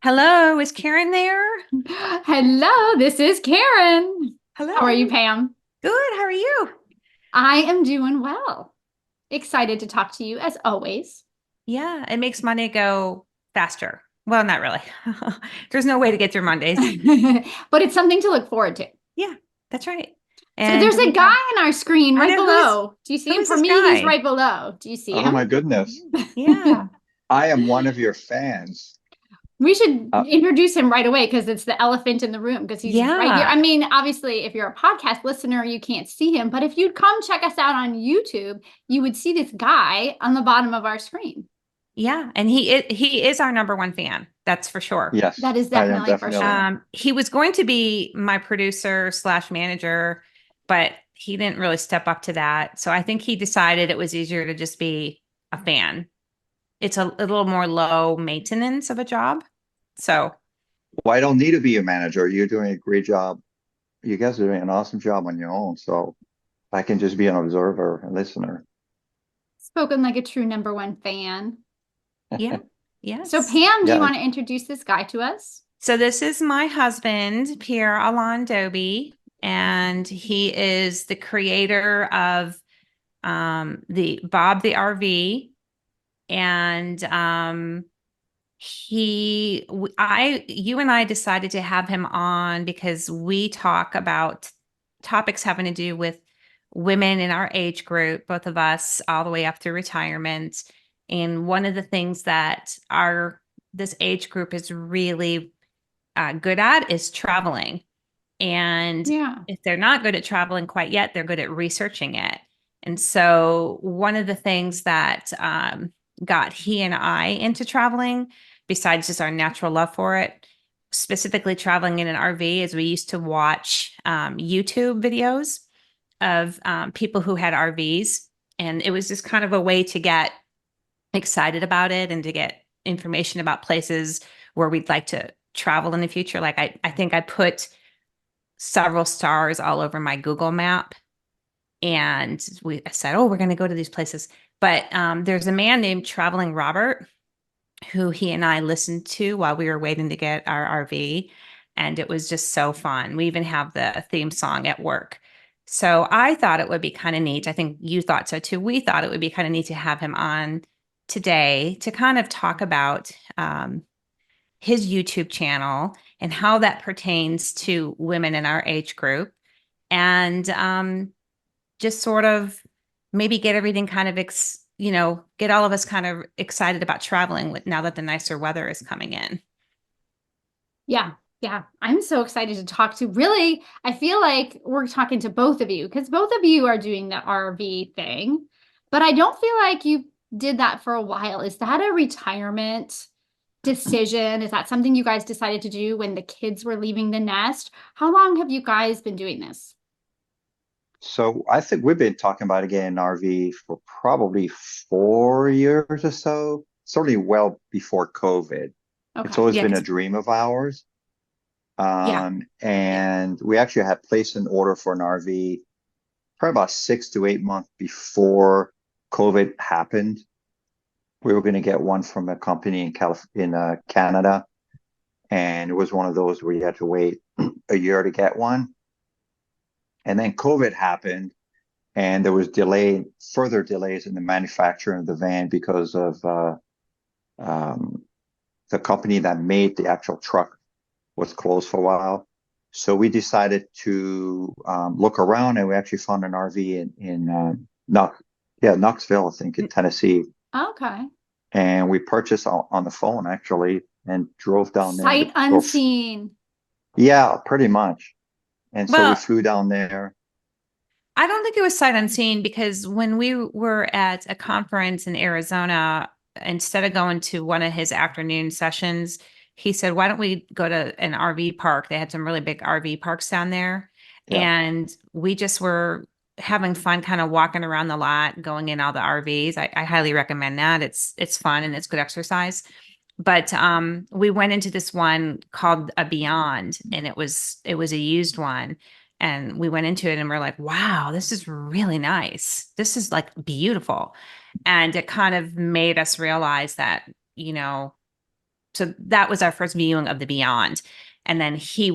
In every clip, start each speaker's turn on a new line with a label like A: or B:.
A: Hello, is Karen there?
B: Hello, this is Karen. How are you,
A: Hello.
B: Pam?
A: Good. How are you?
B: I am doing well. Excited to talk to you as always.
A: Yeah, it makes Monday go faster. Well, not really. There's no way to get through Mondays.
B: But it's something to look forward to.
A: Yeah, that's right.
B: So
A: And
B: there's a
A: we
B: guy
A: have,
B: in our screen
A: I
B: right
A: know
B: below. Do you see
A: who
B: him?
A: is
B: For
A: this
B: me, he's
A: guy?
B: right below. Do you see
C: Oh
B: him?
C: my goodness.
A: Yeah.
C: I am one of your fans.
B: We should
C: Uh,
B: introduce him right away because it's the elephant in the room because he's right here.
A: Yeah.
B: I mean, obviously, if you're a podcast listener, you can't see him, but if you'd come check us out on YouTube, you would see this guy on the bottom of our screen.
A: Yeah. And he is our number one fan. That's for sure.
C: yes,
B: That is
C: I am
B: definitely for
C: definitely.
B: sure.
A: He was going to be my producer slash manager, but he didn't really step up to that. So I think he decided it was easier to just be a fan. It's a little more low maintenance of a job. So
C: Well, I don't need to be a manager. You're doing a great job. You guys are doing an awesome job on your own. So I can just be an observer and listener.
B: Spoken like a true number one fan.
A: yeah,
B: So,
A: yes.
B: Pam, do you
C: Yeah.
B: want to introduce this guy to us?
A: So this is my husband, Pierre Alon Doby, and he is the creator of the Bob the RV. And you and I decided to have him on because we talk about topics having to do with women in our age group, both of us, all the way up through retirement. And one of the things that our this age group is really good at is traveling. And
B: Yeah.
A: if they're not good at traveling quite yet, they're good at researching it. And so, one of the things that got he and I into traveling, besides just our natural love for it, specifically traveling in an RV, is we used to watch YouTube videos of people who had RVs. And it was just kind of a way to get excited about it and to get information about places where we'd like to travel in the future. Like, I think I put several stars all over my Google map. And I said, oh, we're going to go to these places. But there's a man named Traveling Robert who he and I listened to while we were waiting to get our RV. And it was just so fun. We even have the theme song at work. So I thought it would be kind of neat. I think you thought so too. We thought it would be kind of neat to have him on today to kind of talk about his YouTube channel and how that pertains to women in our age group, and just sort of maybe get everything kind of get all of us kind of excited about traveling with now that the nicer weather is coming in.
B: Yeah. Yeah. I'm so excited to talk to. Really, I feel like we're talking to both of you because both of you are doing the RV thing, but I don't feel like you did that for a while. Is that a retirement decision? Is that something you guys decided to do when the kids were leaving the nest? How long have you guys been doing this?
C: So I think we've been talking about getting an RV for probably 4 years or so, certainly well before COVID. It's
B: Okay.
C: always
A: Yeah,
C: been a
A: 'cause-
C: dream of ours.
A: yeah, yeah.
C: And we actually had placed an order for an RV probably about 6 to 8 months before COVID happened. We were going to get one from a company in Canada, and it was one of those where you had to wait a year to get one. And then COVID happened, and there was further delays in the manufacturing of the van because of um, the company that made the actual truck was closed for a while. So we decided to look around, and we actually found an RV in Knoxville, I think, in Tennessee.
B: Okay.
C: And we purchased on the phone actually, and drove down there to
B: Sight
C: go.
B: unseen.
C: Yeah, pretty much. And so we
A: Well,
C: flew down there.
A: I don't think it was sight unseen because when we were at a conference in Arizona, instead of going to one of his afternoon sessions, he said, why don't we go to an RV park? They had some really big RV parks down there.
C: Yeah.
A: And we just were having fun kind of walking around the lot, going in all the RVs. I highly recommend that. It's fun and it's good exercise. But we went into this one called a Beyond, and it was a used one. And we went into it and we're like, wow, this is really nice. This is like beautiful. And it kind of made us realize that, so that was our first viewing of the Beyond. And then he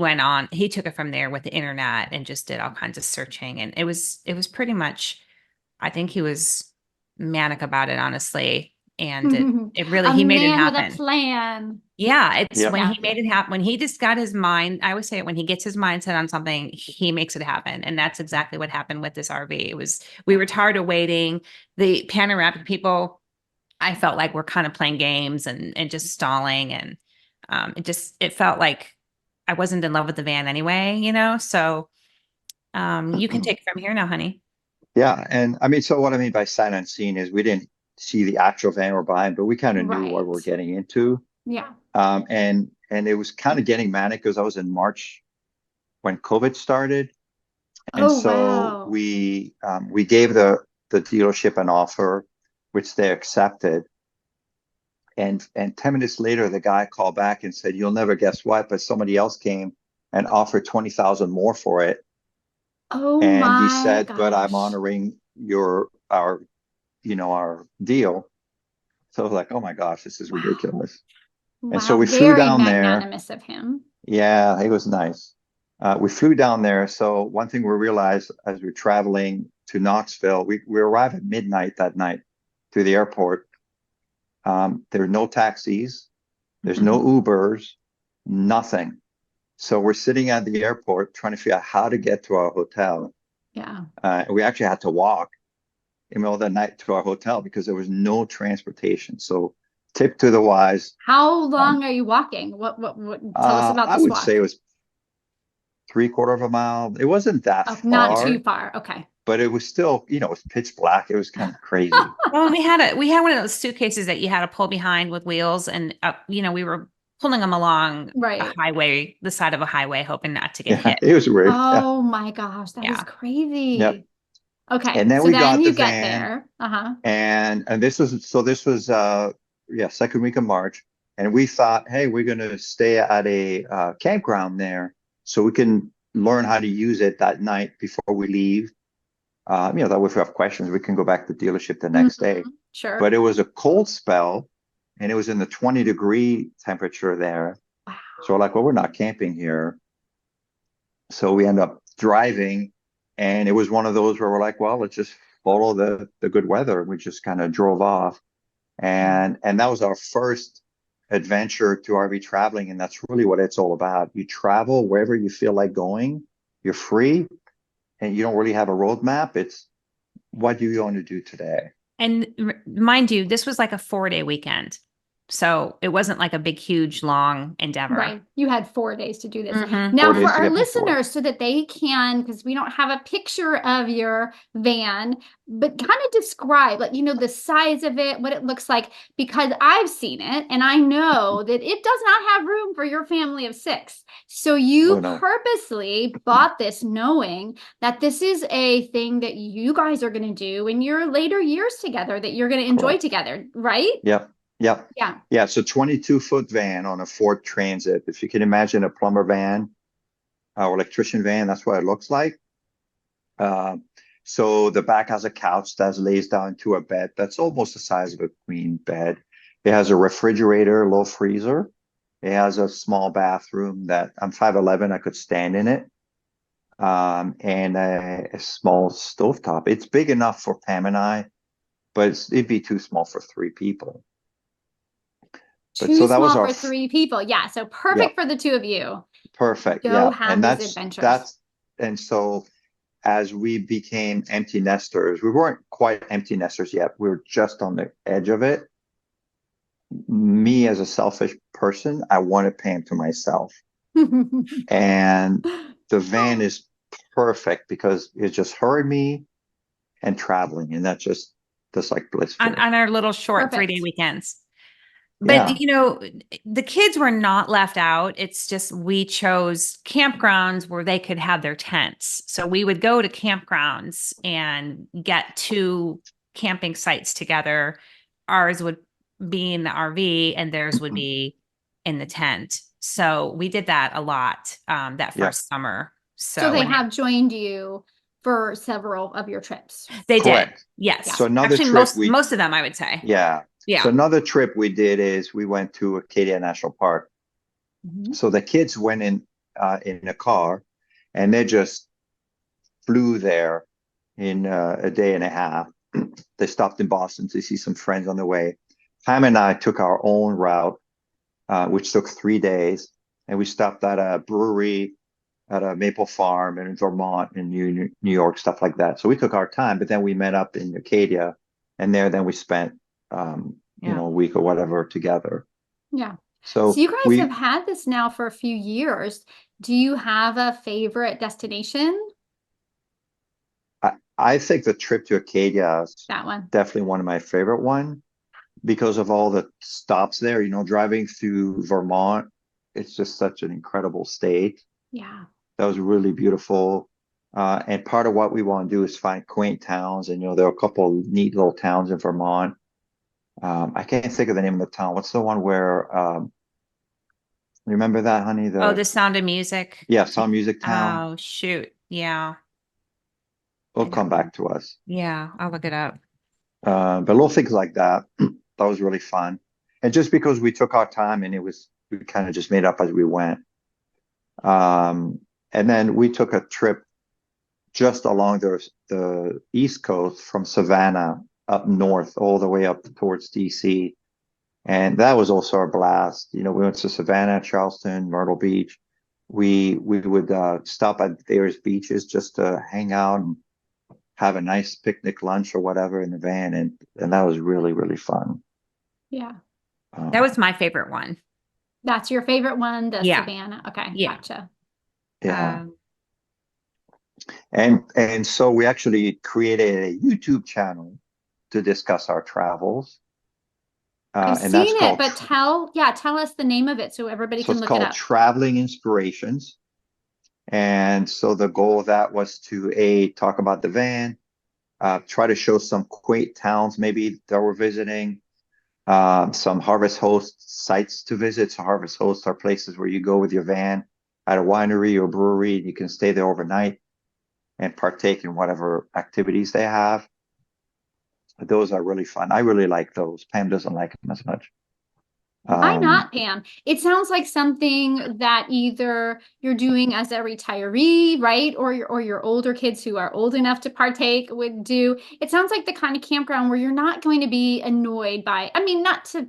A: took it from there with the internet and just did all kinds of searching. And it was pretty much, I think he was manic about it, honestly. And it really,
B: A
A: he made it
B: man with a
A: happen.
B: plan.
A: Yeah, it's
C: Yep.
A: when
B: Yeah.
A: he made it happen, when he just got his mind, I always say it, when he gets his mindset on something, he makes it happen. And that's exactly what happened with this RV. We were tired of waiting. The panoramic people, I felt like we're kind of playing games and just stalling. And it felt like I wasn't in love with the van anyway, So you can take it from here now, honey.
C: Yeah. And I mean, so what I mean by sight unseen is we didn't see the actual van we're buying, but we kind of knew what
B: Right.
C: we're getting into.
B: Yeah.
C: And it was kind of getting manic because I was in March when COVID started. And
B: Oh,
C: so
B: wow.
C: we gave the dealership an offer, which they accepted. And 10 minutes later, the guy called back and said, "You'll never guess what, but somebody else came and offered 20,000 more for it."
B: Oh
C: And he
B: my
C: said, "But I'm
B: gosh.
C: honoring our deal." So I was like, "Oh my gosh, this is
B: Wow.
C: ridiculous." And so
B: Wow.
C: we flew
B: Very
C: down there.
B: magnanimous of him.
C: Yeah, it was nice. We flew down there. So one thing we realized as we're traveling to Knoxville, we arrived at midnight that night to the airport. There are no taxis. There's no Ubers, nothing. So we're sitting at the airport trying to figure out how to get to our hotel.
B: Yeah.
C: We actually had to walk in the middle of the night to our hotel because there was no transportation. So tip to the wise.
B: How long are you walking? What tell us about
C: I
B: this
C: would say
B: walk.
C: it was 3/4 of a mile. It wasn't that
B: Oh, not too
C: far,
B: far. Okay.
C: but it was still, it was pitch black. It was kind of crazy.
A: Well, we had one of those suitcases that you had to pull behind with wheels, and we were pulling them along
B: Right.
A: the side of a highway, hoping not to get
C: Yeah,
A: hit.
C: it was weird. Yeah.
B: Oh my gosh, that is
A: Yeah.
C: Yep.
B: crazy. Okay,
C: And then
B: so
C: we
B: then
C: got the
B: you get
C: van.
B: there. Uh-huh.
C: And this was second week of March, and we thought, hey, we're gonna stay at a campground there so we can learn how to use it that night before we leave. That way if we have questions, we can go back to the dealership the next day.
B: Sure.
C: But it was a cold spell, and it was in the 20-degree temperature there.
B: Wow.
C: So we're like, well, we're not camping here. So we end up driving, and it was one of those where we're like, well, let's just follow the good weather. We just kind of drove off, and that was our first adventure to RV traveling, and that's really what it's all about. You travel wherever you feel like going. You're free, and you don't really have a roadmap. It's what do you want to do today?
A: And mind you, this was like a 4-day weekend. So it wasn't like a big, huge, long endeavor.
B: Right. You had 4 days to do this.
A: Mhm.
B: Now,
C: 4
B: for
C: days to
B: our
C: get before.
B: listeners, so that they can, because we don't have a picture of your van, but kind of describe, like, the size of it, what it looks like, because I've seen it and I know that it does not have room for your family of 6. So you
C: Oh no.
B: purposely bought this knowing that this is a thing that you guys are going to do in your later years together, that you're going to enjoy
C: Correct.
B: together, right?
C: Yep. Yep.
B: Yeah.
C: Yeah. It's a 22-foot van on a Ford Transit. If you can imagine a plumber van or electrician van, that's what it looks like. So the back has a couch that lays down to a bed that's almost the size of a queen bed. It has a refrigerator, low freezer. It has a small bathroom that I'm 5'11", I could stand in it. And a small stovetop. It's big enough for Pam and I, but it'd be too small for 3 people. But
B: Too
C: so that was
B: small
C: our
B: for 3 people. Yeah. So
C: yeah,
B: perfect for the 2 of you.
C: perfect.
B: Go
C: Yeah.
B: have
C: And
B: these adventures.
C: and so as we became empty nesters, we weren't quite empty nesters yet. We were just on the edge of it. Me as a selfish person, I wanted Pam to myself. And the van is perfect because it's just her and me and traveling. And that's just like blissful.
A: On our little short
B: Perfect.
A: 3-day weekends.
C: Yeah.
A: But, the kids were not left out. It's just we chose campgrounds where they could have their tents. So we would go to campgrounds and get 2 camping sites together. Ours would be in the RV and theirs would be in the tent. So we did that a lot that
C: Yeah.
A: first summer.
B: So they
A: when
B: have joined you for several of your trips.
A: they did.
C: Correct.
A: Yes.
C: So another
A: Actually,
C: trip
A: most of them, I would say.
C: yeah.
A: Yeah.
C: So another trip we did is we went to Acadia National Park.
B: Mhm.
C: So the kids went in a car, and they just flew there in a day and a half. They stopped in Boston to see some friends on the way. Pam and I took our own route, which took 3 days, and we stopped at a brewery, at a maple farm in Vermont, in New York, stuff like that. So we took our time, but then we met up in Acadia, and then we spent
A: Yeah.
C: a week or whatever together.
B: Yeah. So
C: So
B: you guys have
C: we
B: had this now for a few years. Do you have a favorite destination?
C: I think the trip to Acadia is
B: That one.
C: definitely one of my favorite one because of all the stops there. Driving through Vermont, it's just such an incredible state.
B: Yeah.
C: That was really beautiful. And part of what we want to do is find quaint towns. And, there are a couple of neat little towns in Vermont. I can't think of the name of the town. What's the one where, remember that, honey?
A: Oh, The Sound of Music.
C: Yeah, Sound Music Town.
A: Oh, shoot. Yeah.
C: It'll
A: I
C: come
A: don't know.
C: back to us.
A: Yeah, I'll look it up.
C: But little things like that, that was really fun. And just because we took our time and we kind of just made up as we went. Um, and then we took a trip just along the East Coast from Savannah up north, all the way up towards DC. And that was also a blast. We went to Savannah, Charleston, Myrtle Beach. We would stop at various beaches just to hang out and have a nice picnic lunch or whatever in the van, and that was really, really fun.
B: Yeah.
A: That was my favorite one.
B: That's your favorite one, the
A: Yeah.
B: Savannah. Okay,
A: Yeah.
B: gotcha.
C: Yeah.
A: Um,
C: And so we actually created a YouTube channel to discuss our travels.
B: I've
C: And that's
B: seen it,
C: called
B: but tell us the name of it so everybody
C: so
B: can
C: it's
B: look it
C: called
B: up.
C: Traveling Inspirations. And so the goal of that was to talk about the van, try to show some quaint towns maybe that we're visiting, some Harvest Host sites to visit. So Harvest Hosts are places where you go with your van at a winery or brewery, and you can stay there overnight and partake in whatever activities they have. Those are really fun. I really like those. Pam doesn't like them as much.
B: Why
C: Um,
B: not, Pam? It sounds like something that either you're doing as a retiree, right? Or your older kids who are old enough to partake would do. It sounds like the kind of campground where you're not going to be annoyed by, I mean, not to,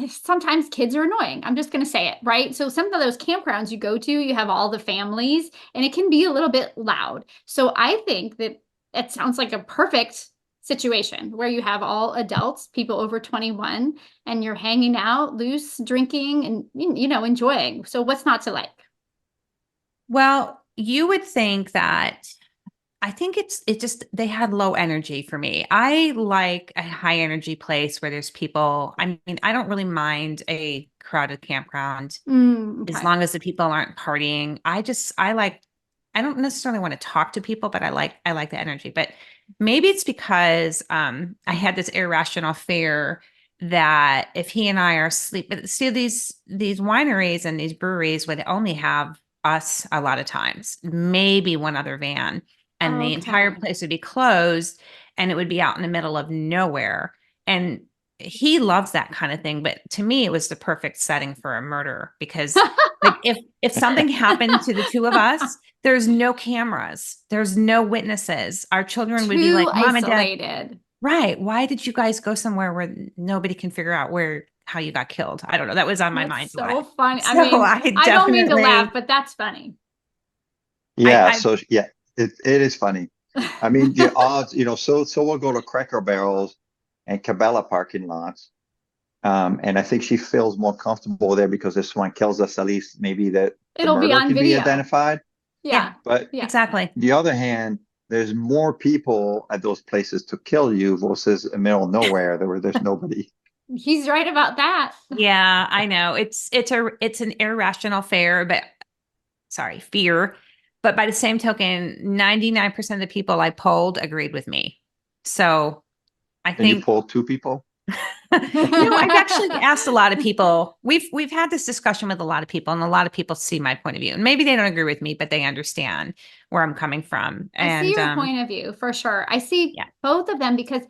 B: sometimes kids are annoying. I'm just going to say it, right? So some of those campgrounds you go to, you have all the families and it can be a little bit loud. So I think that it sounds like a perfect situation where you have all adults, people over 21, and you're hanging out loose, drinking and, enjoying. So what's not to like?
A: well, you would think that I think it just they had low energy for me. I like a high energy place where there's people. I mean, I don't really mind a crowded campground as
B: Okay.
A: long as the people aren't partying. I don't necessarily want to talk to people, but I like the energy. But maybe it's because I had this irrational fear that if he and I are asleep, but see these wineries and these breweries would only have us a lot of times, maybe one other van, and the entire
B: Okay.
A: place would be closed and it would be out in the middle of nowhere. And he loves that kind of thing, but to me it was the perfect setting for a murder because like if something happened to the two of us, there's no cameras, there's no witnesses. Our children would be
B: Too
A: like, Mom and Dad,
B: isolated.
A: right, why did you guys go somewhere where nobody can figure out how you got killed? I don't know. That was on my mind
B: That's
A: a lot.
B: so funny. I
A: So
B: mean,
A: I
B: I don't mean to laugh,
A: definitely
B: but that's funny.
C: yeah,
A: I
C: so yeah, it is funny. I mean, the odds, so we'll go to Cracker Barrels and Cabela parking lots. And I think she feels more comfortable there because if someone kills us, at least maybe that the
B: It'll be
C: murder
B: on
C: can be
B: video.
C: identified.
A: yeah,
B: Yeah.
C: But
B: Yeah.
A: exactly.
C: the other hand, there's more people at those places to kill you versus a middle of nowhere where there's nobody.
B: He's right about that.
A: Yeah, I know. It's an irrational fear. But by the same token, 99% of the people I polled agreed with me. So I
C: And you
A: think
C: pull two people.
A: I've actually asked a lot of people. We've had this discussion with a lot of people, and a lot of people see my point of view. And maybe they don't agree with me, but they understand where I'm coming from.
B: I see
A: And
B: your point of view for sure. I see
A: yeah.
B: both of them because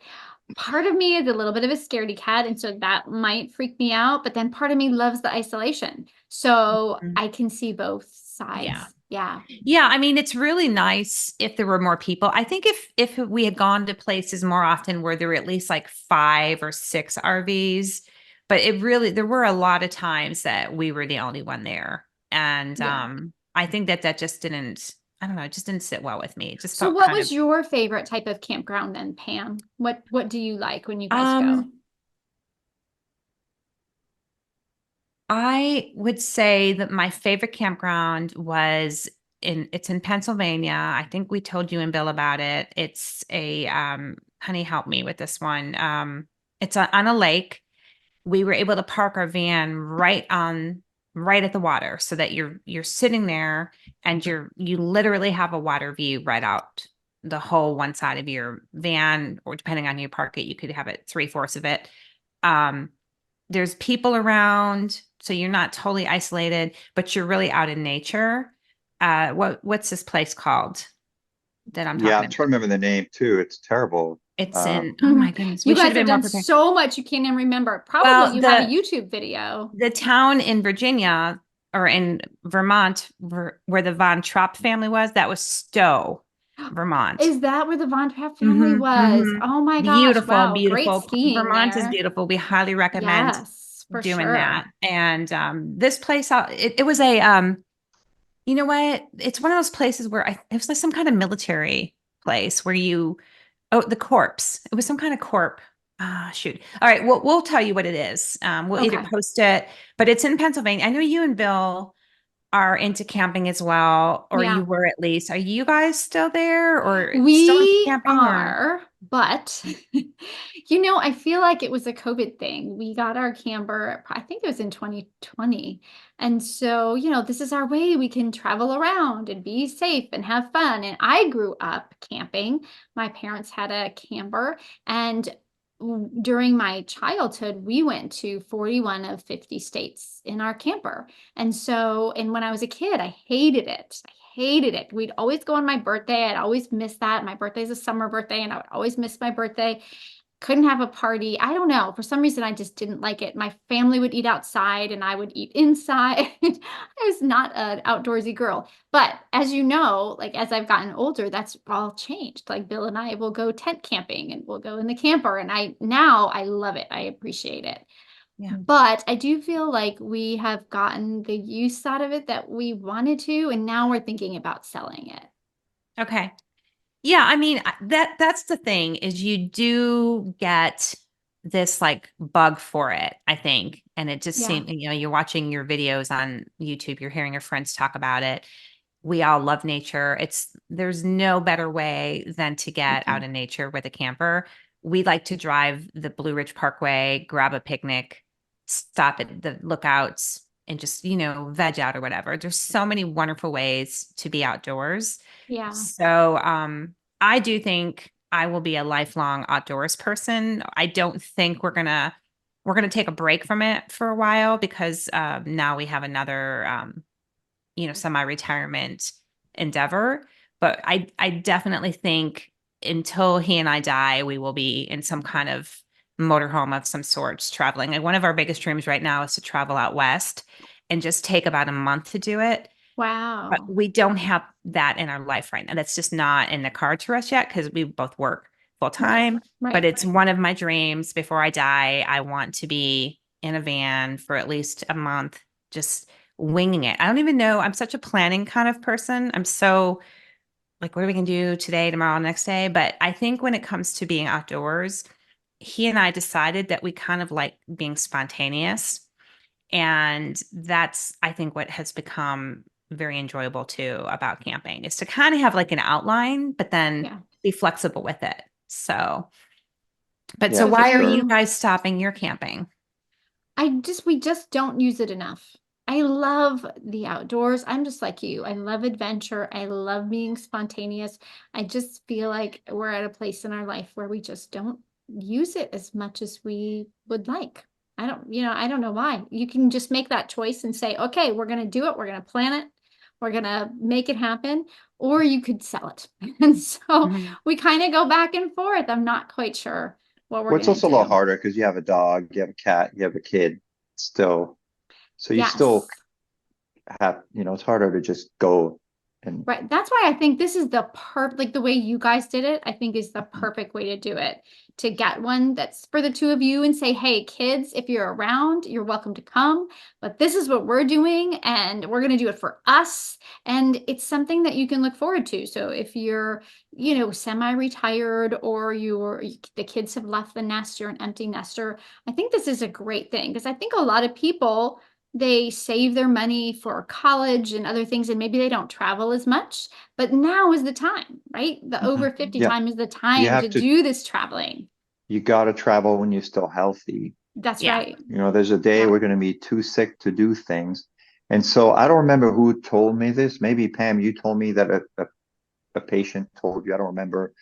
B: part of me is a little bit of a scaredy cat, and so that might freak me out. But then part of me loves the isolation. So
A: Mhm.
B: I can see both
A: Yeah.
B: sides. Yeah.
A: Yeah, I mean, it's really nice if there were more people. I think if we had gone to places more often where there were at least like 5 or 6 RVs, but it really there were a lot of times that we were the only one there. And
B: Yeah.
A: I think that just didn't, I don't know, it just didn't sit well with me. It just
B: So
A: felt
B: what
A: kind of
B: was your favorite type of campground then, Pam? What do you like when you guys go?
A: um I would say that my favorite campground was it's in Pennsylvania. I think we told you and Bill about it. It's a honey, help me with this one. It's on a lake. We were able to park our van right at the water so that you're sitting there and you literally have a water view right out the whole one side of your van, or depending on your park it, you could have it three-fourths of it. Um, there's people around, so you're not totally isolated, but you're really out in nature. What's this place called that I'm
C: Yeah,
A: talking
C: I'm
A: about?
C: trying to remember the name too. It's terrible.
A: It's
C: Uh,
A: in, oh my goodness, we
B: You
A: should
B: guys
A: have
B: have
A: been more
B: done
A: prepared.
B: so much you can't even remember. Probably
A: Well,
B: you have a YouTube video.
A: the town in Virginia or in Vermont where the Von Trapp family was, that was Stowe, Vermont.
B: Is that where the Von Trapp family
A: Hmm.
B: was?
A: Hmm.
B: Oh my gosh.
A: Beautiful,
B: Wow. Great
A: beautiful.
B: skiing
A: Vermont is
B: there.
A: beautiful. We highly recommend
B: Yes, for
A: doing
B: sure.
A: that. And this place, it was a you know what? It's one of those places where it was like some kind of military place where oh, the corpse. It was some kind of corp. Ah, shoot. All right, we'll tell you what it is. We'll either
B: Okay.
A: post it, but it's in Pennsylvania. I know you and Bill are into camping as well, or you
B: Yeah.
A: were at least. Are you guys still there or still into
B: We
A: camping or?
B: are, but I feel like it was a COVID thing. We got our camper, I think it was in 2020. And so, this is our way we can travel around and be safe and have fun. And I grew up camping. My parents had a camper, and during my childhood, we went to 41 of 50 states in our camper. And when I was a kid, I hated it. I hated it. We'd always go on my birthday. I'd always miss that. My birthday's a summer birthday, and I would always miss my birthday. Couldn't have a party. I don't know. For some reason, I just didn't like it. My family would eat outside and I would eat inside. I was not an outdoorsy girl. But as you know, like as I've gotten older, that's all changed. Like Bill and I will go tent camping and we'll go in the camper. And I love it. I appreciate it.
A: Yeah.
B: But I do feel like we have gotten the use out of it that we wanted to, and now we're thinking about selling it.
A: Okay. Yeah, I mean that's the thing is you do get this like bug for it, I think. And it just
B: Yeah.
A: seems, you're watching your videos on YouTube, you're hearing your friends talk about it. We all love nature. There's no better way than to get out
B: Mm-mm.
A: in nature with a camper. We like to drive the Blue Ridge Parkway, grab a picnic, stop at the lookouts, and just, veg out or whatever. There's so many wonderful ways to be outdoors.
B: Yeah.
A: So, I do think I will be a lifelong outdoors person. I don't think we're gonna take a break from it for a while because now we have another semi-retirement endeavor. But I definitely think until he and I die, we will be in some kind of motorhome of some sorts traveling. And one of our biggest dreams right now is to travel out west and just take about a month to do it. But
B: Wow.
A: we don't have that in our life right now. That's just not in the cards for us yet because we both work full
B: Right.
A: time. But
B: Right.
A: it's one of my dreams before I die. I want to be in a van for at least a month, just winging it. I don't even know. I'm such a planning kind of person. I'm so like, what are we going to do today, tomorrow, next day? But I think when it comes to being outdoors, he and I decided that we kind of like being spontaneous. And that's, I think, what has become very enjoyable too about camping is to kind of have like an outline, but then
B: Yeah.
A: be flexible with it. So, but so
C: yeah, for
A: why are you
C: sure.
A: guys stopping your camping?
B: We just don't use it enough. I love the outdoors. I'm just like you. I love adventure. I love being spontaneous. I just feel like we're at a place in our life where we just don't use it as much as we would like. I don't know why. You can just make that choice and say, okay, we're going to do it. We're going to plan it. We're going to make it happen. Or you could sell it. And so
A: Mhm.
B: we kind of go back and forth. I'm not quite sure. what we're
C: Well, it's
B: going
C: also a
B: to
C: lot
B: do.
C: harder because you have a dog, you have a cat, you have a kid still. So you still
B: Yes.
C: have, it's harder to just go and
B: Right. That's why I think this is the like the way you guys did it, I think is the perfect way to do it. To get one that's for the two of you and say, hey, kids, if you're around, you're welcome to come. But this is what we're doing, and we're going to do it for us. And it's something that you can look forward to. So if you're, semi-retired or the kids have left the nest, you're an empty nester, I think this is a great thing because I think a lot of people they save their money for college and other things, and maybe they don't travel as much. But now is the time, right? The over 50
C: yeah,
B: time is the
C: you
B: time to
C: have to,
B: do this traveling.
C: you got to travel when you're still healthy.
B: That's
A: Yeah.
B: right.
C: There's a day
B: Yeah.
C: we're going to be too sick to do things. And so I don't remember who told me this. Maybe Pam, you told me that a patient told you. I don't remember.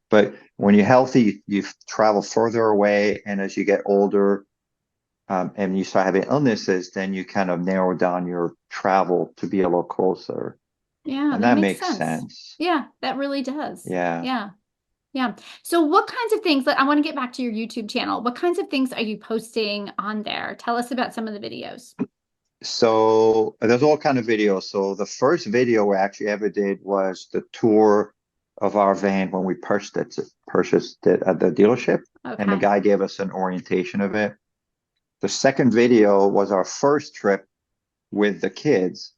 C: But when you're healthy, you travel further away. And as you get older, and you start having illnesses, then you kind of narrow down your travel to be a little closer.
B: Yeah,
C: And
B: that
C: that
B: makes
C: makes
B: sense.
C: sense.
B: Yeah, that really does.
C: Yeah.
B: Yeah. Yeah. So what kinds of things, I want to get back to your YouTube channel. What kinds of things are you posting on there? Tell us about some of the videos.
C: So there's all kind of videos. So the first video we actually ever did was the tour of our van when we purchased it at the dealership. And the
B: Okay.
C: guy gave us an orientation of it. The second video was our first trip with the kids.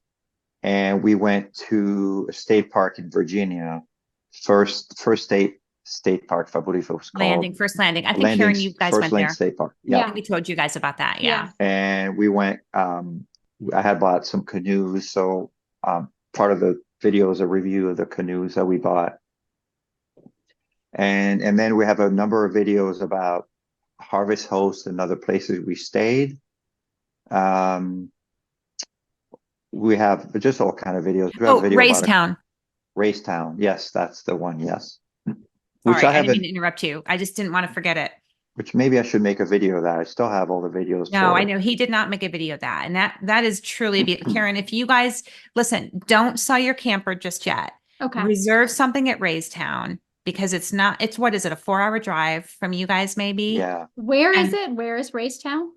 C: And we went to a state park in Virginia. First state park, I believe it was called.
A: First landing. I think Karen, you guys
C: First
A: went
C: Lane
A: there.
C: State Park.
A: I
C: Yeah.
A: think we told you guys about that.
B: Yeah.
A: Yeah.
C: And we went, I had bought some canoes. So part of the video is a review of the canoes that we bought. And then we have a number of videos about Harvest Host and other places we stayed. We have just all kind of videos. We have a
A: Oh,
C: video about
A: Raystown.
C: Racetown. Yes, that's the one. Yes. Which
A: Sorry,
C: I
A: I didn't mean
C: haven't,
A: to interrupt you. I just didn't want to forget it.
C: which maybe I should make a video of that. I still have all the videos
A: No, I
C: for.
A: know he did not make a video of that. And that is truly Karen, if you guys listen, don't sell your camper just yet.
B: Okay.
A: Reserve something at Raystown because what is it, a 4-hour drive from you guys, maybe?
C: Yeah.
B: Where is
A: And-
B: it? Where is Racetown?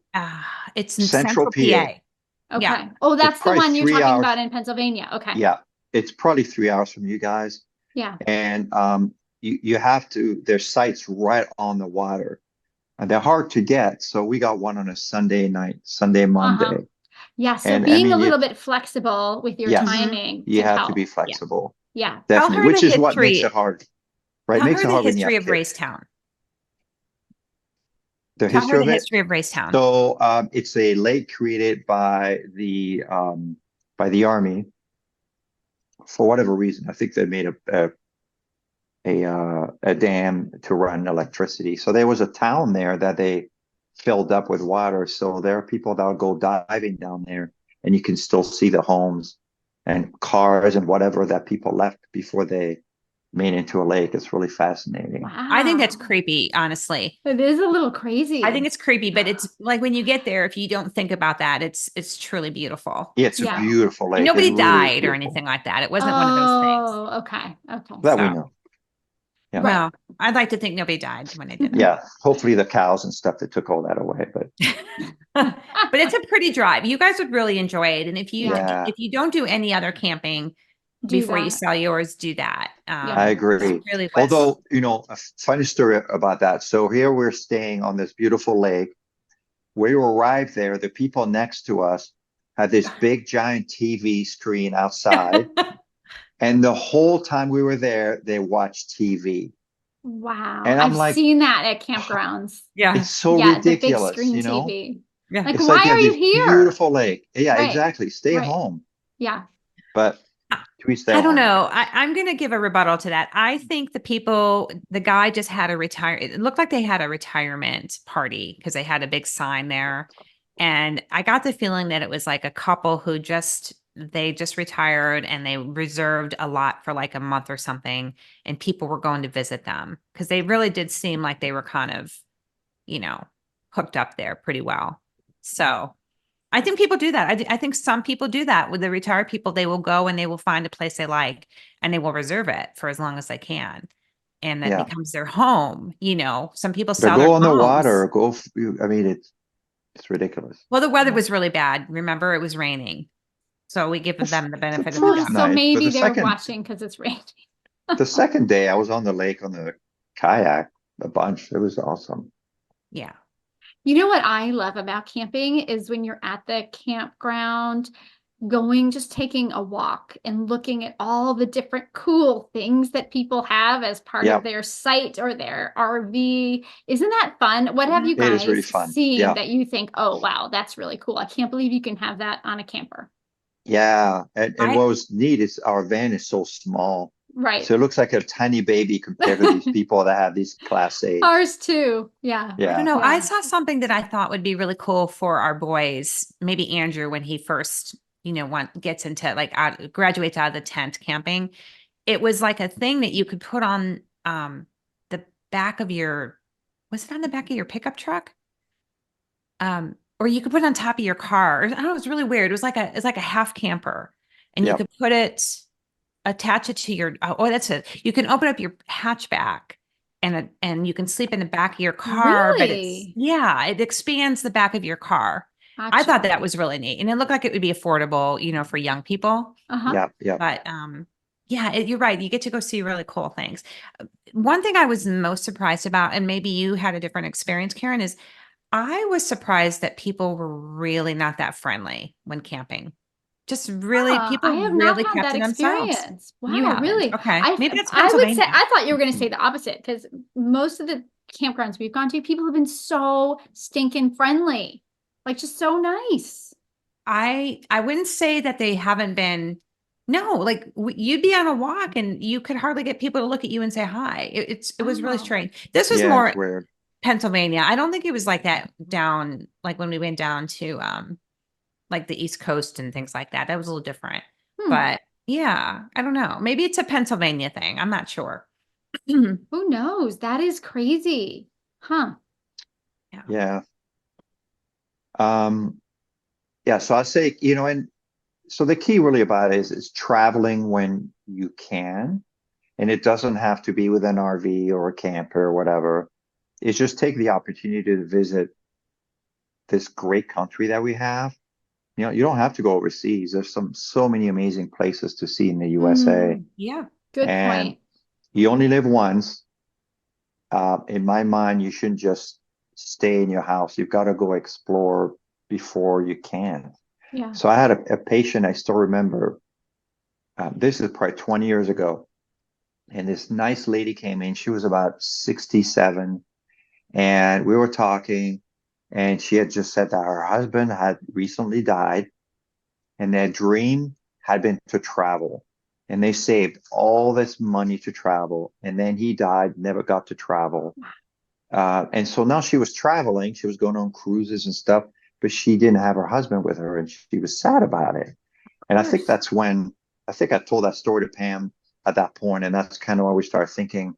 A: It's in
C: Central
A: Central PA.
B: Okay.
A: Yeah.
B: Oh, that's the
C: probably
B: one you're
C: 3
B: talking
C: hours.
B: about in Pennsylvania. Okay.
C: Yeah. It's probably 3 hours from you guys.
B: Yeah.
C: And you have to, there's sites right on the water. And they're hard to get. So we got one on a Sunday night, Sunday, Monday.
B: Yeah. So
C: And,
B: being
C: I
B: a
C: mean,
B: little bit flexible with your
C: Yes.
B: timing
C: You
B: to
C: have to
B: help.
C: be flexible.
B: Yeah.
A: Tell
C: Definitely,
A: her
C: which
A: the
C: is what makes
A: history.
C: it hard. Right?
A: Tell
C: Makes
A: her
C: it
A: the
C: hard when you
A: history
C: have
A: of
C: kids.
A: Raystown.
C: The
A: Tell
C: history
A: her
C: of
A: the
C: it.
A: history of Raystown.
C: So it's a lake created by the Army for whatever reason. I think they made a dam to run electricity. So there was a town there that they filled up with water. So there are people that will go diving down there, and you can still see the homes and cars and whatever that people left before they made into a lake. It's really fascinating.
B: Wow.
A: I think that's creepy, honestly.
B: It is a little crazy.
A: I think it's creepy, but it's like when you get there, if you don't think about that, it's truly beautiful.
C: Yeah, it's a beautiful lake.
A: And nobody
C: It really is
A: died or
C: beautiful.
A: anything like that. It wasn't one of those things.
B: Oh, okay. Okay.
C: That we
A: So-
C: know. Yeah.
A: Well, I'd like to think nobody died when they did it.
C: Yeah, hopefully the cows and stuff that took all that away. But
A: But it's a pretty drive. You guys would really enjoy it. And if you
C: Yeah.
A: if you don't do any other camping
B: Do
A: before you
B: that.
A: sell yours, do that.
C: I agree.
A: it really was.
C: Although, a funny story about that. So here we're staying on this beautiful lake. When we arrived there, the people next to us had this big giant TV screen outside. And the whole time we were there, they watched TV.
B: Wow.
C: And I'm
B: I've
C: like,
B: seen that at campgrounds.
A: yeah.
C: It's so
B: Yeah,
C: ridiculous,
B: the big screen TV.
A: Yeah.
B: Like,
C: It's
B: why
C: like you
B: are
C: have
B: you
C: this
B: here?
C: beautiful lake. Yeah,
B: Right.
C: exactly. Stay
B: Right.
C: home.
B: Yeah.
C: But to each their
A: I don't
C: own.
A: know. I'm going to give a rebuttal to that. I think the guy just had it looked like they had a retirement party because they had a big sign there. And I got the feeling that it was like a couple who they just retired and they reserved a lot for like a month or something. And people were going to visit them because they really did seem like they were kind of, hooked up there pretty well. So I think people do that. I think some people do that with the retired people. They will go and they will find a place they like and they will reserve it for as long as they can. and that
C: Yeah.
A: becomes their home. Some people
C: To
A: sell their
C: go on the water,
A: homes.
C: or I mean, it's ridiculous.
A: Well, the weather
C: Yeah.
A: was really bad. Remember, it was raining. So we give them the
C: The
A: benefit of the
C: first
A: doubt.
B: So
C: night, but
B: maybe they're watching because it's raining.
C: the second day, I was on the lake on the kayak a bunch. It was awesome.
A: Yeah.
B: You know what I love about camping is when you're at the campground, just taking a walk and looking at all the different cool things that people have as part
C: Yeah,
B: of their site or their RV. Isn't that fun? What have
A: Mhm.
B: you
C: it is really
B: guys
C: fun.
B: seen
C: Yeah,
B: that you think, oh, wow, that's really cool. I can't believe you can have that on a camper.
C: yeah. And
A: I
C: what was neat is our van is so small.
B: Right.
C: So it looks like a tiny baby compared to these people that have these Class A's.
B: Ours too. Yeah.
A: I don't
C: Yeah.
A: know. I
B: Yeah.
A: saw something that I thought would be really cool for our boys. Maybe Andrew, when he first, gets into graduates out of the tent camping. It was like a thing that you could put on the back of was it on the back of your pickup truck? Or you could put it on top of your car. I don't know, it was really weird. It's like a half camper. And you
C: Yep.
A: could attach it to your that's it. You can open up your hatchback and you can sleep in the back of your car, but
B: Really?
A: it expands the back of your car. I thought
B: Gotcha.
A: that was really neat. And it looked like it would be affordable, for young people.
B: Uh-huh.
C: Yep. Yep.
A: But yeah, you're right. You get to go see really cool things. One thing I was most surprised about, and maybe you had a different experience, Karen, is I was surprised that people were really not that friendly when camping. Just really,
B: I
A: people
B: have not
A: really
B: had
A: kept
B: that
A: to themselves.
B: experience.
A: You
B: Wow,
A: haven't.
B: really?
A: Okay. Maybe that's
B: I would say
A: Pennsylvania.
B: I thought you were going to say the opposite because most of the campgrounds we've gone to, people have been so stinking friendly. Like just so nice.
A: I wouldn't say that they haven't been. No, like you'd be on a walk and you could hardly get people to look at you and say hi. It was really
B: Oh.
A: strange. This was
C: Yeah, it's
A: more
C: weird.
A: Pennsylvania. I don't think it was like that down like when we went down to like the East Coast and things like that. That was a little different.
B: Hmm.
A: But yeah, I don't know. Maybe it's a Pennsylvania thing. I'm not sure.
B: Who knows? That is crazy. Huh.
A: Yeah.
C: Yeah. Um, yeah. So I say, and so the key really about it is traveling when you can, and it doesn't have to be with an RV or a camper or whatever. It's just take the opportunity to visit this great country that we have. You don't have to go overseas. There's so many amazing places to see in the USA,
A: Yeah.
B: Good
C: and
B: point.
C: you only live once. In my mind, you shouldn't just stay in your house. You've got to go explore before you can.
B: Yeah.
C: So I had a patient I still remember. This is probably 20 years ago. And this nice lady came in. She was about 67. And we were talking. And she had just said that her husband had recently died. And their dream had been to travel. And they saved all this money to travel. And then he died, never got to travel. And so now she was traveling. She was going on cruises and stuff, but she didn't have her husband with her. And she was sad about it.
B: Of
C: And I think
B: course.
C: that's when I think I told that story to Pam at that point, and that's kind of why we started thinking,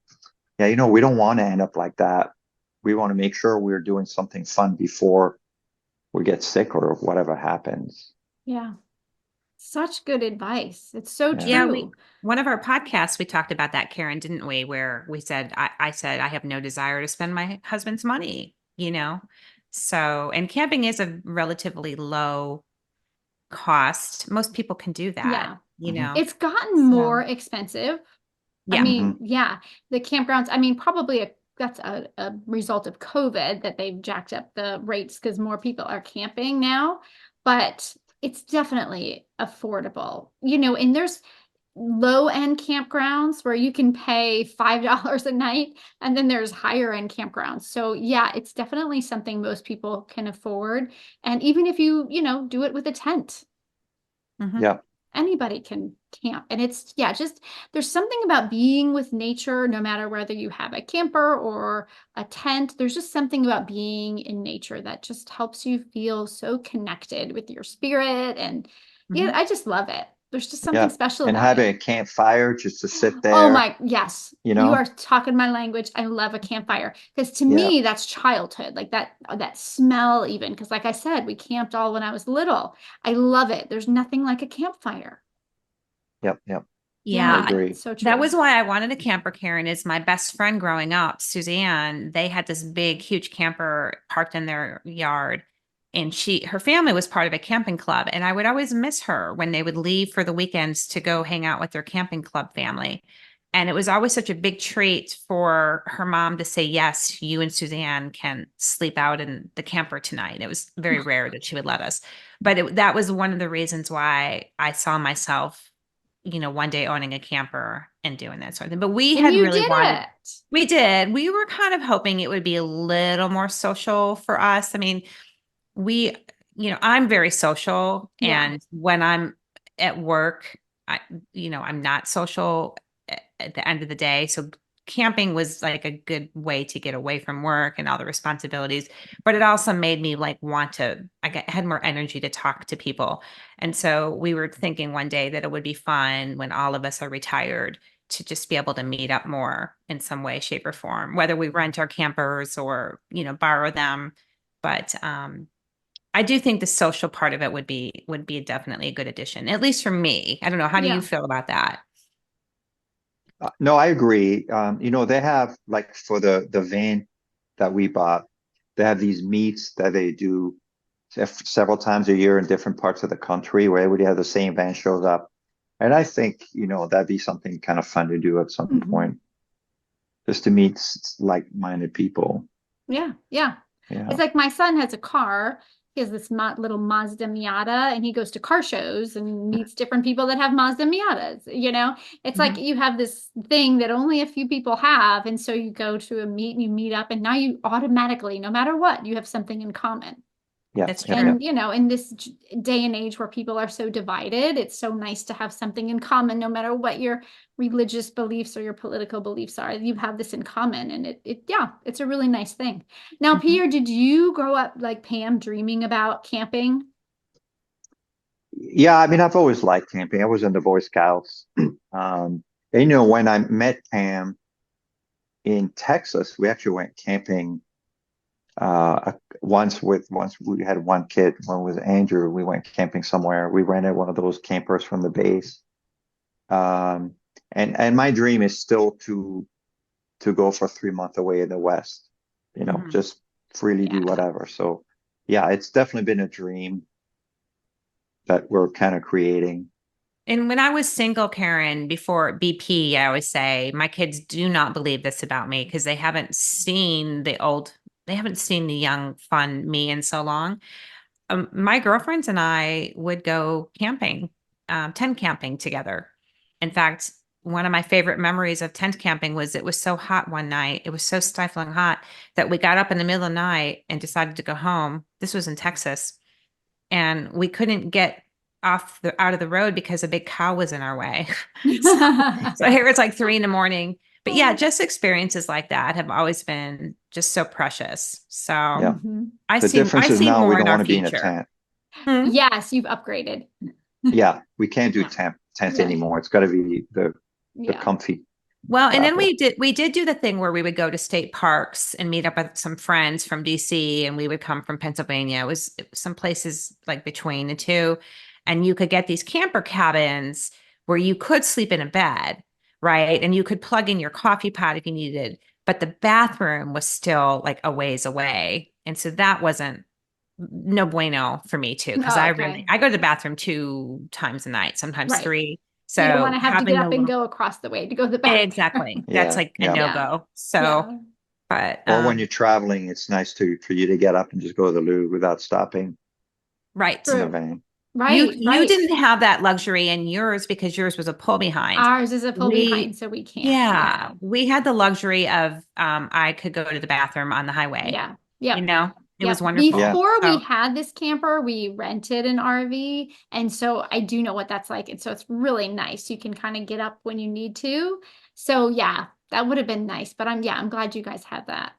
C: yeah, we don't want to end up like that. We want to make sure we're doing something fun before we get sick or whatever happens.
B: Yeah. Such good advice. It's so
C: Yeah.
A: Yeah,
B: true.
A: one of our podcasts we talked about that, Karen, didn't we? Where we said I said I have no desire to spend my husband's money. So and camping is a relatively low cost. Most people can do that,
B: Yeah.
A: you
C: Hmm.
A: know.
B: It's gotten more
A: So
B: expensive. I
A: yeah.
C: Hmm.
B: mean, yeah, the campgrounds, probably that's a result of COVID that they've jacked up the rates because more people are camping now, but it's definitely affordable, and there's low end campgrounds where you can pay $5 a night, and then there's higher end campgrounds. So yeah, it's definitely something most people can afford. And even if you, do it with a tent,
A: Mhm.
C: Yeah.
B: anybody can camp. And it's, yeah, just there's something about being with nature, no matter whether you have a camper or a tent. There's just something about being in nature that just helps you feel so connected with your spirit. And yeah,
A: Mhm.
B: I just love it. There's just something
C: Yeah.
B: special
C: And
B: about
C: having
B: it.
C: a campfire just to sit
B: Oh
C: there,
B: my, yes.
C: you
B: You
C: know?
B: are talking my language. I love a campfire because to
C: Yeah.
B: me that's childhood. Like that smell even because like I said, we camped all when I was little. I love it. There's nothing like a campfire.
C: Yep. Yep. I
A: Yeah,
C: agree.
B: So true.
A: that was why I wanted a camper, Karen, is my best friend growing up, Suzanne. They had this big, huge camper parked in their yard. And her family was part of a camping club. And I would always miss her when they would leave for the weekends to go hang out with their camping club family. And it was always such a big treat for her mom to say, yes, you and Suzanne can sleep out in the camper tonight. It was very rare that she would let us. But that was one of the reasons why I saw myself, one day owning a camper and doing that sort of thing. But we
B: And
A: had
B: you
A: really
B: did
A: wanted,
B: it.
A: we did. We were kind of hoping it would be a little more social for us. I mean, we, I'm very social,
B: Yeah.
A: and when I'm at work, I'm not social at the end of the day. So camping was like a good way to get away from work and all the responsibilities, but it also made me like had more energy to talk to people. And so we were thinking one day that it would be fun when all of us are retired to just be able to meet up more in some way, shape, or form, whether we rent our campers or, borrow them. But I do think the social part of it would be definitely a good addition, at least for me. I don't know. How do you
B: Yeah.
A: feel about that?
C: No, I agree. They have like for the van that we bought, they have these meets that they do several times a year in different parts of the country where everybody has the same van shows up. And I think, that'd be something kind of fun to do at some
B: Mhm.
C: point, just to meet like-minded people.
B: Yeah. Yeah.
C: Yeah.
B: It's like my son has a car. He has this little Mazda Miata, and he goes to car shows and meets different people that have Mazda Miatas. It's like
A: Mhm.
B: you have this thing that only a few people have. And so you go to a meet and you meet up, and now you automatically, no matter what, you have something in common.
C: Yeah.
A: That's
C: Yep.
A: true.
C: Yep.
B: And, in this day and age where people are so divided, it's so nice to have something in common, no matter what your religious beliefs or your political beliefs are. You have this in common, and yeah, it's a really nice thing. Now,
A: Mhm.
B: Pierre, did you grow up like Pam, dreaming about camping?
C: Yeah. I mean, I've always liked camping. I was in the Boy Scouts. And, when I met Pam in Texas, we actually went camping once we had one kid, one was Andrew. We went camping somewhere. We rented one of those campers from the base. Um, and my dream is still to go for 3 months away in the West,
A: Mhm.
C: just freely do
B: Yeah.
C: whatever. So yeah, it's definitely been a dream that we're kind of creating.
A: And when I was single, Karen, before BP, I always say my kids do not believe this about me because they haven't seen the young, fun me in so long. My girlfriends and I would go camping, tent camping together. In fact, one of my favorite memories of tent camping was it was so hot one night. It was so stifling hot that we got up in the middle of the night and decided to go home. This was in Texas, and we couldn't get out of the road because a big cow was in our way. So, so here it's like 3 a.m. But yeah, just experiences like that have always been just so precious. So
C: Yeah.
B: Mhm.
A: I
C: The
A: see
C: difference
A: I
C: is
A: see
C: now we
A: more in
C: don't
A: our
C: want to be in a
A: future.
C: tent.
A: Hmm?
B: Yes, you've upgraded.
C: Yeah, we can't do
A: Yeah.
C: tent
B: Yeah.
C: anymore. It's got to be the
B: Yeah.
C: comfy
A: Well, and then
C: travel.
A: we did do the thing where we would go to state parks and meet up with some friends from DC, and we would come from Pennsylvania. It was some places like between the two, and you could get these camper cabins where you could sleep in a bed, right? And you could plug in your coffee pot if you needed, but the bathroom was still like a ways away. And so that wasn't no bueno for me too, because
B: Oh, okay.
A: I go to the bathroom 2 times a night, sometimes
B: Right.
A: three.
B: You don't want
A: So
B: to have to get
A: having a
B: up and
A: little
B: go across the way to go to the bathroom.
A: exactly. That's
C: Yeah,
A: like a
C: yeah.
B: Yeah.
A: no-go. So,
B: Yeah.
A: but
C: Or when you're traveling, it's nice for you to get up and just go to the loo without stopping
A: right.
C: in the
B: True.
C: van.
A: You
B: Right.
A: you
B: Right.
A: didn't have that luxury in yours because yours was a pull behind.
B: Ours is a pull behind,
A: We
B: so we can't.
A: yeah,
B: Yeah.
A: we had the luxury of I could go to the bathroom on the highway.
B: Yeah. Yep.
A: It was
B: Yep.
A: wonderful.
C: Yeah,
B: Before we
A: So,
B: had this camper, we rented an RV. And so I do know what that's like. And so it's really nice. You can kind of get up when you need to. So yeah, that would have been nice. But I'm glad you guys had that.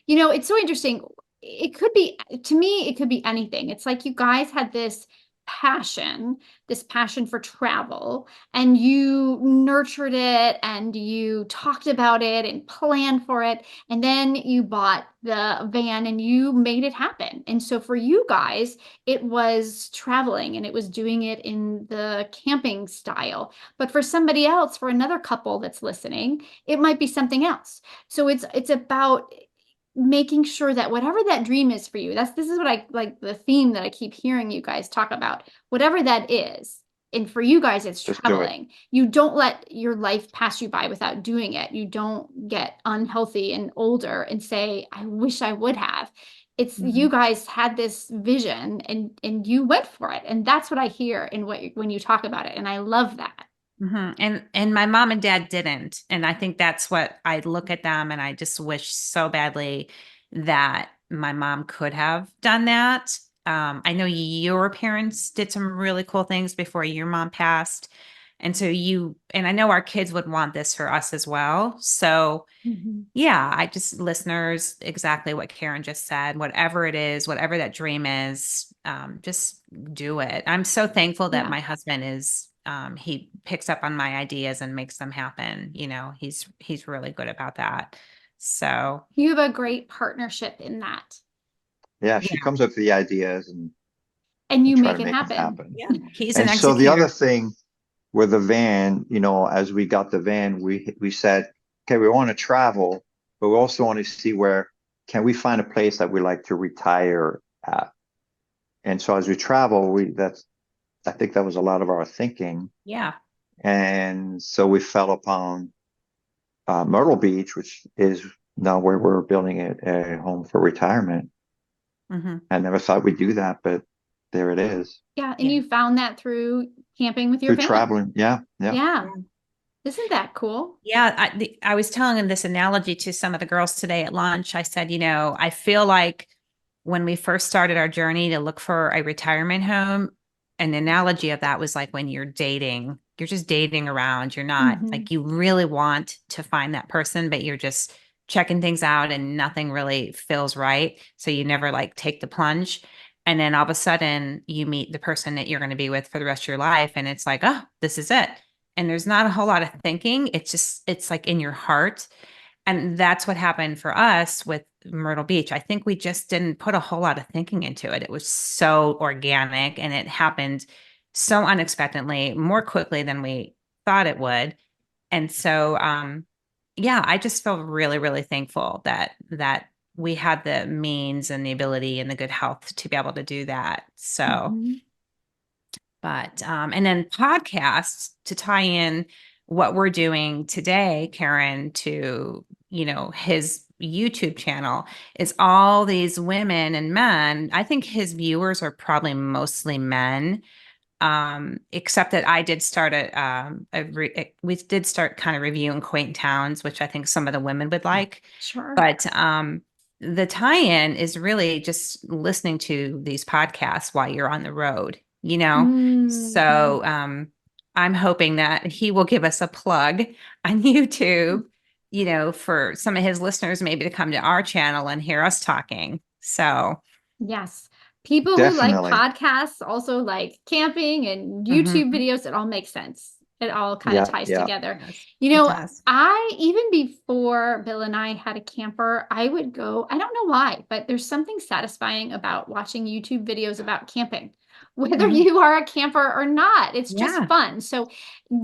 B: It's so interesting. It could be, to me, it could be anything. It's like you guys had this this passion for travel, and you nurtured it and you talked about it and planned for it. And then you bought the van and you made it happen. And so for you guys, it was traveling and it was doing it in the camping style. But for somebody else, for another couple that's listening, it might be something else. So it's about making sure that whatever that dream is for you, this is what I like, the theme that I keep hearing you guys talk about, whatever that is. And for you guys, it's
C: Just do it.
B: traveling. You don't let your life pass you by without doing it. You don't get unhealthy and older and say, I wish I would have. It's you guys had this vision and you went for it. And that's what I hear in when you talk about it. And I love that.
A: And my mom and dad didn't. And I think that's what I look at them and I just wish so badly that my mom could have done that. I know your parents did some really cool things before your mom passed. And so and I know our kids would want this for us as well. So yeah, I just listeners, exactly what Karyn just said, whatever it is, whatever that dream is, just do it. I'm so thankful that
B: Yeah.
A: my husband is, he picks up on my ideas and makes them happen. You know, he's really good about that. So
B: You have a great partnership in that.
C: Yeah,
A: yeah,
C: she comes up with the ideas and
B: And
C: we
B: you
C: try
B: make
C: to
B: it
C: make them
B: happen.
C: happen.
A: yeah, he's an
C: And so the other
A: executor.
C: thing with the van, as we got the van, we said, okay, we want to travel, but we also want to see where can we find a place that we like to retire at. And so as we travel, I think that was a lot of our thinking.
A: Yeah.
C: And so we fell upon Myrtle Beach, which is now where we're building a home for retirement. I never thought we'd do that, but there it is.
B: Yeah. And
A: Yeah.
B: you found that through camping with your
C: Through
B: van.
C: traveling. Yeah.
B: Yeah. Isn't that cool?
A: Yeah, I was telling this analogy to some of the girls today at lunch. I said, I feel like when we first started our journey to look for a retirement home, an analogy of that was like when you're dating, you're just dating around. You're not like you really want to find that person, but you're just checking things out and nothing really feels right. So you never like take the plunge. And then all of a sudden you meet the person that you're going to be with for the rest of your life. And it's like, oh, this is it. And there's not a whole lot of thinking. It's like in your heart. And that's what happened for us with Myrtle Beach. I think we just didn't put a whole lot of thinking into it. It was so organic and it happened so unexpectedly, more quickly than we thought it would. And so yeah, I just feel really, really thankful that we had the means and the ability and the good health to be able to do that. So but and then podcasts to tie in what we're doing today, Karyn, to his YouTube channel is all these women and men. I think his viewers are probably mostly men, except that I did start we did start kind of reviewing quaint towns, which I think some of the women would like.
B: Sure.
A: But the tie-in is really just listening to these podcasts while you're on the road, So I'm hoping that he will give us a plug on YouTube, for some of his listeners maybe to come to our channel and hear us talking. So
B: Yes. People who like
C: Definitely.
B: podcasts also like camping and YouTube videos. It all makes sense. It all kind of ties together.
A: It does.
B: I, even before Bill and I had a camper, I would go, I don't know why, but there's something satisfying about watching YouTube videos about camping, whether you are a camper or not. It's just fun. So,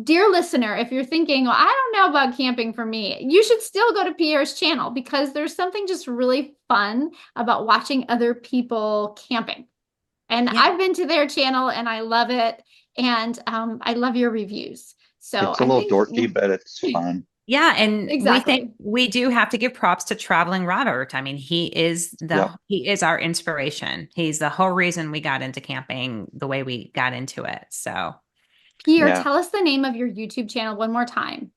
B: dear listener, if you're thinking, well, I don't know about camping for me, you should still go to Pierre's channel because there's something just really fun about watching other people camping. And I've been to their channel and I love it. And I love your reviews. So
C: it's a little dorky, but it's fun.
A: Yeah, and
B: Exactly.
A: we think we do have to give props to Traveling Robert. I mean, he is our inspiration. He's the whole reason we got into camping the way we got into it. So,
B: Pierre, tell us the name of your YouTube channel one more time.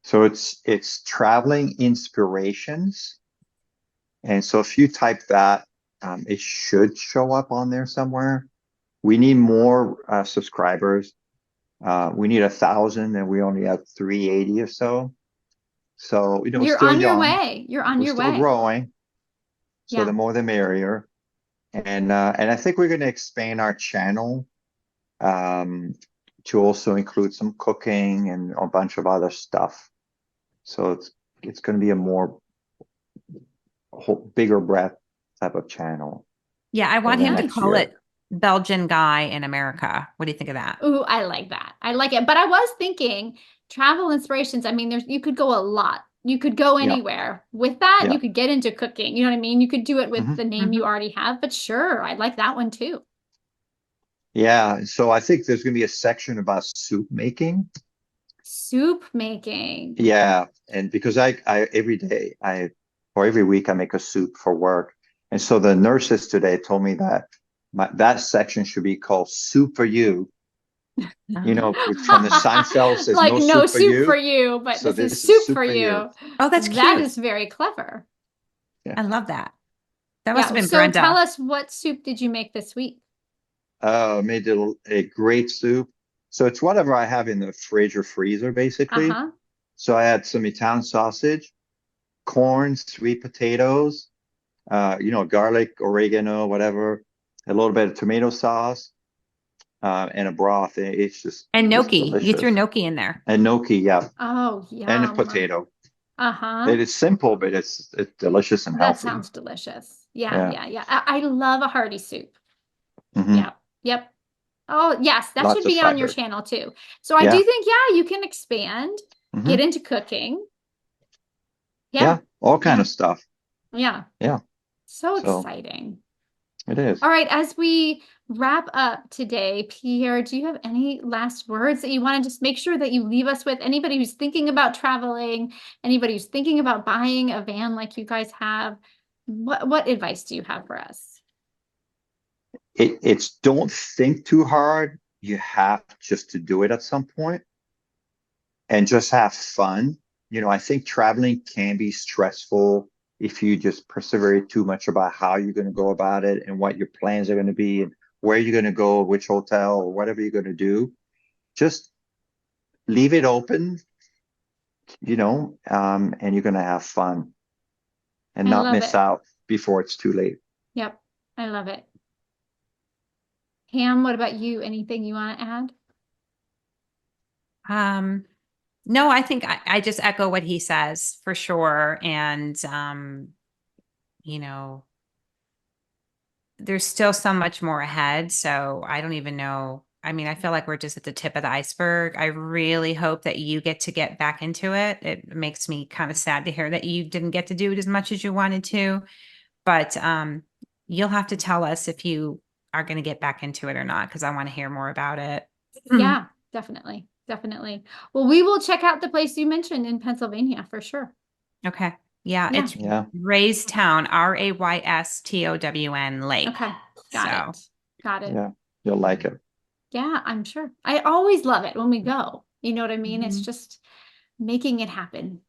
C: So it's Traveling Inspirations. And so if you type that, it should show up on there somewhere. We need more subscribers. We need 1,000 and we only have 380 or so. So,
B: You're
C: still
B: on your
C: young.
B: way. You're on your
C: Still
B: way.
C: growing. So the more the merrier. And I think we're going to expand our channel to also include some cooking and a bunch of other stuff. So it's going to be a more bigger breadth type of channel.
A: Yeah, I want
C: then
A: him to
C: next
A: call
C: year.
A: it Belgian Guy in America. What do you think of that?
B: Ooh, I like that. I like it. But I was thinking travel inspirations. I mean, you could go a lot. You could go
C: Yeah,
B: anywhere. With that,
C: yeah.
B: you could get into cooking. You know what I mean? You could do it with
C: Hmm.
B: the name you
A: Mhm.
B: already have, but sure, I like that one too.
C: Yeah. So I think there's going to be a section about soup making.
B: Soup making.
C: Yeah. And because I every day or every week I make a soup for work. And so the nurses today told me that that section should be called Soup for You. You know, from the Seinfeld says
B: Like
C: no
B: no
C: soup for
B: soup for
C: you.
B: you, but
C: So
B: this is
C: this is
B: soup
C: soup
B: for
C: for you.
B: you.
A: Oh, that's
B: That
A: cute.
B: is very clever.
C: Yeah.
A: I love that. That must have
B: Yeah.
A: been
B: So tell
A: Brenda.
B: us, what soup did you make this week?
C: Made a great soup. So it's whatever I have in the fridge or freezer, basically.
B: Uh-huh.
C: So I had some Italian sausage, corn, sweet potatoes, garlic, oregano, whatever, a little bit of tomato sauce, and a broth. And it's
A: And
C: just
A: gnocchi. You threw
C: delicious.
A: gnocchi in there.
C: And gnocchi, yeah,
B: Oh,
C: and a
B: yum.
C: potato.
B: Uh-huh.
C: It is simple, but it's delicious and
B: That
C: healthy.
B: sounds delicious. Yeah,
C: Yeah.
B: yeah, yeah. I love a hearty soup.
C: Hmm.
B: Yep. Yep. Oh, yes, that
C: Lots
B: should
C: of
B: be on your
C: fiber.
B: channel too. So I do
C: Yeah.
B: think, yeah, you can expand,
C: Hmm.
B: get into cooking. Yeah.
C: Yeah. All kind
B: Yeah.
C: of stuff.
B: Yeah.
C: Yeah.
B: So
C: So
B: exciting.
C: it is.
B: All right, as we wrap up today, Pierre, do you have any last words that you want to just make sure that you leave us with? Anybody who's thinking about traveling, anybody who's thinking about buying a van like you guys have, what advice do you have for us?
C: It's don't think too hard. You have just to do it at some point and just have fun. I think traveling can be stressful if you just persevere too much about how you're going to go about it and what your plans are going to be and where you're going to go, which hotel or whatever you're going to do. Just leave it open, and you're going to have fun and
B: I
C: not
B: love
C: miss
B: it.
C: out before it's too late.
B: Yep, I love it. Pam, what about you? Anything you want to add?
A: No, I think I just echo what he says for sure. And you know, there's still so much more ahead. So I don't even know. I mean, I feel like we're just at the tip of the iceberg. I really hope that you get back into it. It makes me kind of sad to hear that you didn't get to do it as much as you wanted to. But you'll have to tell us if you are going to get back into it or not, because I want to hear more about it.
B: Yeah, definitely. Definitely. Well, we will check out the place you mentioned in Pennsylvania for sure.
A: Okay. Yeah,
B: Yeah.
A: it's
C: Yeah.
A: Raystown, Raystown Lake.
B: Okay. Got
A: So
B: it. Got it.
C: Yeah. You'll like it.
B: Yeah, I'm sure. I always love it when we go. You know what I mean? It's
A: Mhm.
B: just making it happen.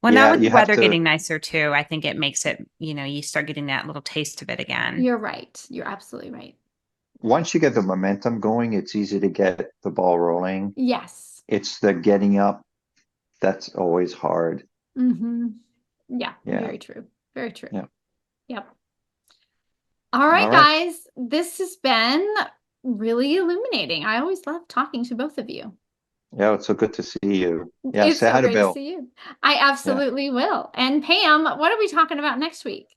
A: Well, now
C: Yeah.
A: with the
C: You have
A: weather
C: to.
A: getting nicer too, I think it makes it, you start getting that little taste of it again.
B: You're right. You're absolutely right.
C: Once you get the momentum going, it's easy to get the ball rolling.
B: Yes.
C: It's the getting up that's always hard.
B: Mm-hmm. Yeah,
C: Yeah.
B: very true. Very true.
C: Yeah.
B: Yep. All right,
C: All right.
B: guys. This has been really illuminating. I always love talking to both of you.
C: Yeah, it's so good to see you. Yeah,
B: It's
C: say
B: so
C: hi to
B: great to
C: Bill.
B: see you. I
C: Yeah.
B: absolutely will. And Pam, what are we talking about next week?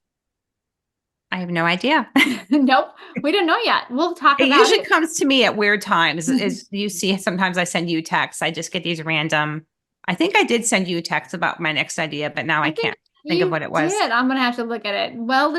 A: I have no idea.
B: Nope, we don't know yet. We'll talk
A: It
B: about
A: usually
B: it.
A: comes to me at weird times. As you see, sometimes I send you texts. I just get these random. I think I did send you a text about my next idea, but now I
B: I think
A: can't think of
B: you
A: what it was.
B: did. I'm gonna have to look at it. Well,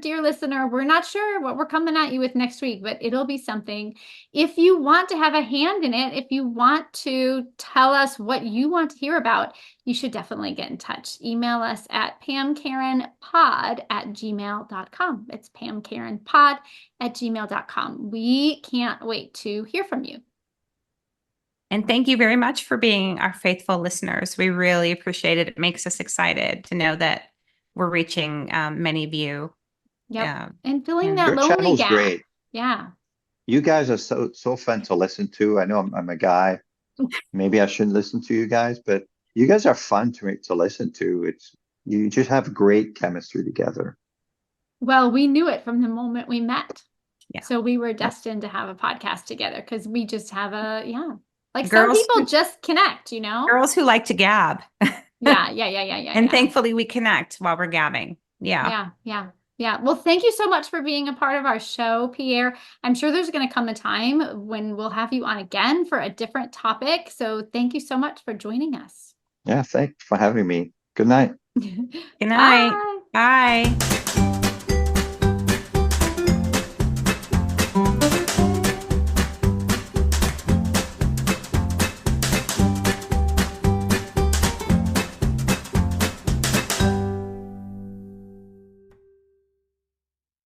B: dear listener, we're not sure what we're coming at you with next week, but it'll be something. If you want to have a hand in it, if you want to tell us what you want to hear about, you should definitely get in touch. Email us at pamkarenpod@gmail.com. It's pamkarenpod@gmail.com. We can't wait to hear from you.
A: And thank you very much for being our faithful listeners. We really appreciate it. It makes us excited to know that we're reaching many of you.
B: Yep. And filling
A: And
B: that
C: Your
B: lonely
C: channel's
B: gap.
C: great.
B: Yeah.
C: You guys are so fun to listen to. I know I'm a guy. Maybe I shouldn't listen to you guys, but you guys are fun to listen to. You just have great chemistry together.
B: Well, we knew it from the moment we met.
A: Yeah.
B: So we were destined to have a podcast together because we just have like some
A: Girls
B: people
A: who-
B: just connect, you know?
A: Girls who like to gab.
B: Yeah.
A: And
B: Yeah.
A: thankfully we connect while we're gabbing. Yeah.
B: Yeah. Well, thank you so much for being a part of our show, Pierre. I'm sure there's going to come a time when we'll have you on again for a different topic. So thank you so much for joining us.
C: Yeah, thanks for having me. Good night.
A: Good night.
B: Bye.
A: Bye.